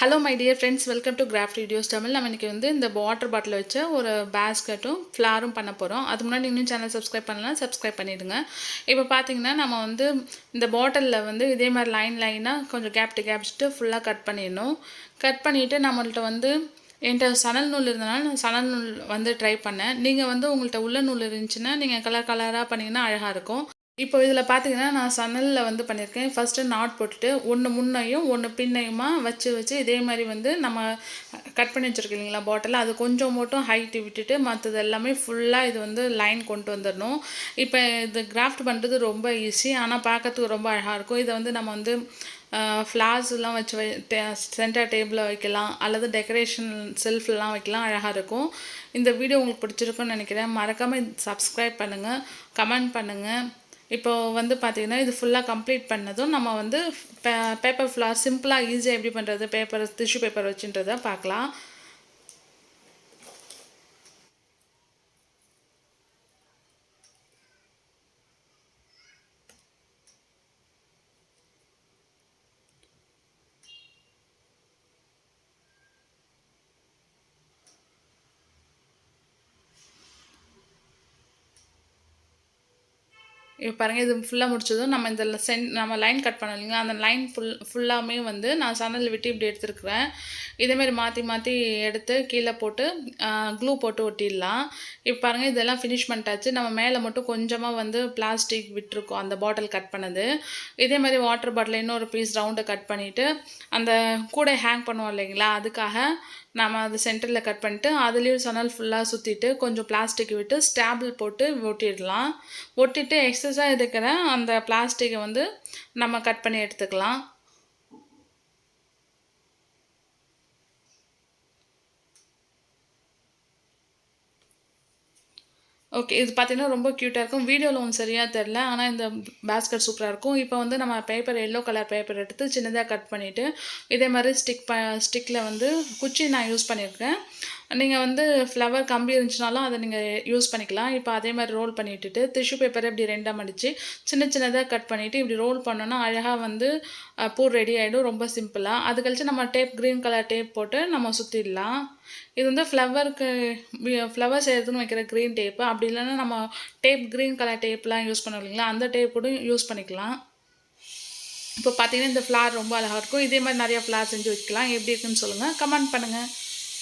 Hello my dear friends, welcome to craft videos Tamil. நம்ம இன்றைக்கி வந்து இந்த வாட்டர் பாட்டில் வச்ச ஒரு பேஸ்கட்டும் ஃப்ளாரும் பண்ண போகிறோம். அது முன்னாடி இன்னும் சேனல் சப்ஸ்கிரைப் பண்ணலாம், சப்ஸ்கிரைப் பண்ணிவிடுங்க. இப்போ பார்த்தீங்கன்னா நம்ம வந்து இந்த பாட்டிலில் வந்து இதே மாதிரி லைனாக கொஞ்சம் கேப் டு கேப்ஸ்ட்டு ஃபுல்லாக கட் பண்ணிடணும். கட் பண்ணிவிட்டு நம்மள்ட்ட வந்து என்கிட்ட சணல் நூல் இருந்தனால நான் சணல் நூல் வந்து ட்ரை பண்ணேன். நீங்கள் வந்து உங்கள்கிட்ட உள்ள நூல் இருந்துச்சுன்னா நீங்கள் கலர் கலராக பண்ணிங்கன்னா அழகாக இருக்கும். இப்போ இதில் பார்த்தீங்கன்னா நான் சணலில் வந்து பண்ணியிருக்கேன். ஃபஸ்ட்டு நாட் போட்டுட்டு ஒன்று முன்னையும் ஒன்று பின்னையுமா வச்சு இதே மாதிரி வந்து நம்ம கட் பண்ணி வச்சுருக்கோம் இல்லைங்களா பாட்டில், அது கொஞ்சம் மட்டும் ஹைட்டு விட்டுட்டு மற்றது எல்லாமே ஃபுல்லாக இது வந்து லைன் கொண்டு வந்துடணும். இப்போ இது கிராஃப்ட் பண்ணுறது ரொம்ப ஈஸி, ஆனால் பார்க்கறதுக்கு ரொம்ப அழகாக இருக்கும். இதை வந்து நம்ம வந்து ஃப்ளார்ஸ்லாம் வச்சு சென்டர் டேபிளில் வைக்கலாம், அல்லது டெக்கரேஷன் செல்ஃப்லாம் வைக்கலாம், அழகாக இருக்கும். இந்த வீடியோ உங்களுக்கு பிடிச்சிருக்குன்னு நினைக்கிறேன். மறக்காமல் சப்ஸ்கிரைப் பண்ணுங்கள், கமெண்ட் பண்ணுங்கள். இப்போ வந்து பார்த்திங்கன்னா இது ஃபுல்லாக கம்ப்ளீட் பண்ணதும் நம்ம வந்து பேப்பர் ஃப்ளார் சிம்பிளாக ஈஸியாக எப்படி பண்ணுறது, டிஷ்யூ பேப்பர் வச்சுன்றதை பார்க்கலாம். இப்போ பாருங்கள், இது ஃபுல்லாக முடிச்சதும் நம்ம இந்த நம்ம லைன் கட் பண்ணோம் இல்லைங்களா, அந்த லைன் ஃபுல்லாமே வந்து நான் சணல் விட்டு இப்படி எடுத்துருக்குறேன். இதேமாரி மாற்றி மாற்றி எடுத்து கீழே போட்டு க்ளூ போட்டு ஒட்டிடலாம். இப்போ பாருங்கள், இதெல்லாம் ஃபினிஷ் பண்ணிட்டாச்சு. நம்ம மேலே மட்டும் கொஞ்சமாக வந்து பிளாஸ்டிக் விட்டுருக்கோம் அந்த பாட்டில் கட் பண்ணது. இதே மாதிரி வாட்டர் பாட்டில் இன்னொரு பீஸ் ரவுண்டை கட் பண்ணிவிட்டு அந்த கூடை ஹேங் பண்ணுவோம் இல்லைங்களா, அதுக்காக நம்ம அது சென்டரில் கட் பண்ணிட்டு அதுலேயும் சணல் ஃபுல்லாக சுற்றிட்டு கொஞ்சம் பிளாஸ்டிக் விட்டு ஸ்டாபிள் போட்டு ஒட்டிடலாம். ஒட்டிட்டு எக்ஸஸாக இருக்கிற அந்த பிளாஸ்டிக்கை வந்து நம்ம கட் பண்ணி எடுத்துக்கலாம். ஓகே, இது பார்த்தீங்கன்னா ரொம்ப க்யூட்டாக இருக்கும். வீடியோவில் ஒன்றும் சரியாக தெரில, ஆனால் இந்த பேஸ்கட் சூப்பராக இருக்கும். இப்போ வந்து நம்ம பேப்பர் எல்லோ கலர் பேப்பர் எடுத்து சின்னதாக கட் பண்ணிவிட்டு இதே மாதிரி ஸ்டிக்கில் வந்து குச்சி நான் யூஸ் பண்ணியிருக்கேன். நீங்கள் வந்து ஃப்ளவர் கம்பி இருந்துச்சுனாலும் அதை நீங்கள் யூஸ் பண்ணிக்கலாம். இப்போ அதே மாதிரி ரோல் பண்ணி விட்டுட்டு டிஷ்யூ பேப்பரை இப்படி ரெண்டாக மடித்து சின்னதாக கட் பண்ணிவிட்டு இப்படி ரோல் பண்ணோன்னா அழகாக வந்து பூ ரெடி ஆகிடும், ரொம்ப சிம்பிளாக. அது கழிச்சு நம்ம க்ரீன் கலர் டேப் போட்டு நம்ம சுற்றிடலாம். இது வந்து ஃப்ளவர் செய்கிறதுன்னு வைக்கிற க்ரீன் டேப்பு, அப்படி இல்லைன்னா நம்ம க்ரீன் கலர் டேப்லாம் யூஸ் பண்ணோம் இல்லைங்களா, அந்த டேப் கூட யூஸ் பண்ணிக்கலாம். இப்போ பார்த்தீங்கன்னா இந்த ஃப்ளார் ரொம்ப அழகாக இருக்கும். இதே மாதிரி நிறையா ஃப்ளார் செஞ்சு வைக்கலாம். எப்படி இருக்குன்னு சொல்லுங்கள், கமெண்ட் பண்ணுங்கள்.